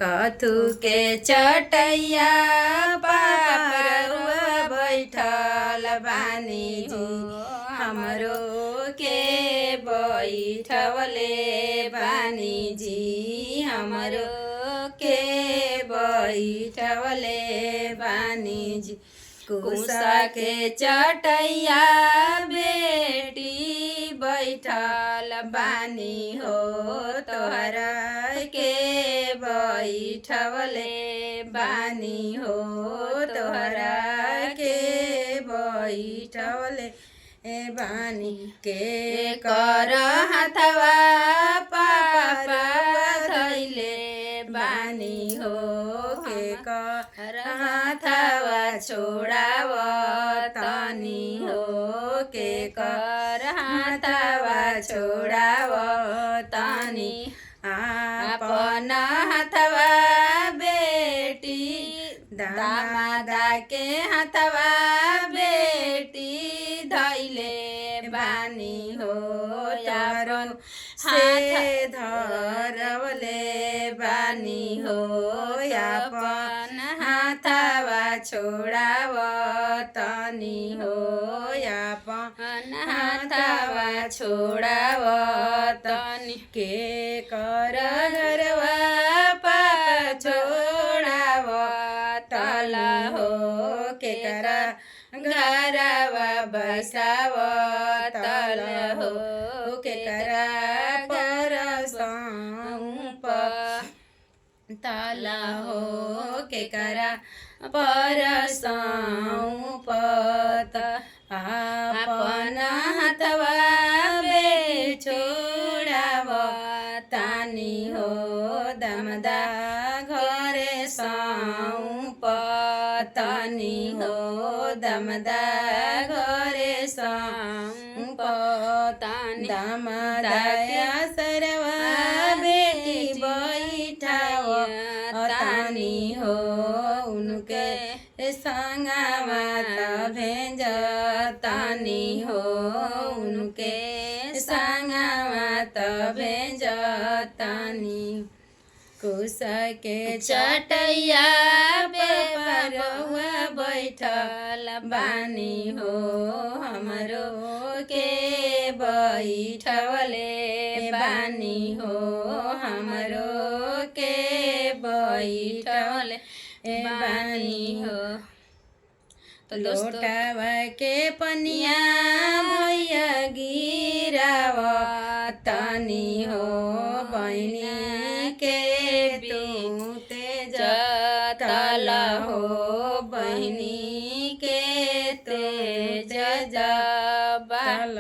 कथु के चटैया पारवा बैठल बानी जी हमरो के बैठवले बानी जी हमरो के बैठवले बानी जी कुसा के चटैया बेटी बैठल बानी हो तोहरा के बैठवले बानी हो तोहरा के बैठवले बानी के कर हाथवा पापा धैले बानी हो के कर हाथवा छोड़ाव तनी हो के कर हाथवा छोड़ाव तनी आपन हाथवा बेटी दामादा के हाथवा बेटी धैले बानी हो यारन से धरवले बानी हो आपन हाथवा छोड़ाव तनी हो आपन हाथवा छोड़ाव तनी के कर घरवा पापा छोड़ाव तला हो के करा घरवा बसाव तला हो के करा परसौंप तला हो के करा परसौंप आपन हाथवा बे छोड़ाव तानी हो दमदा घरे सौंप तनी हो दमदा घरे सौंप तानी दमदाया सरवा बेटी बैठाव तानी हो उनके संगवा भेज तानी हो उनके संगवा भेज तानी कुश के चटैया पे परवा बैठल बानी हो हमरो के बैठवले बानी हो हमरो के बैठवले बानी हो। तो लोटावा के पनिया भैया गिराव तनी हो बहनी के तू तेज तला हो बहनी के तेज जबाल।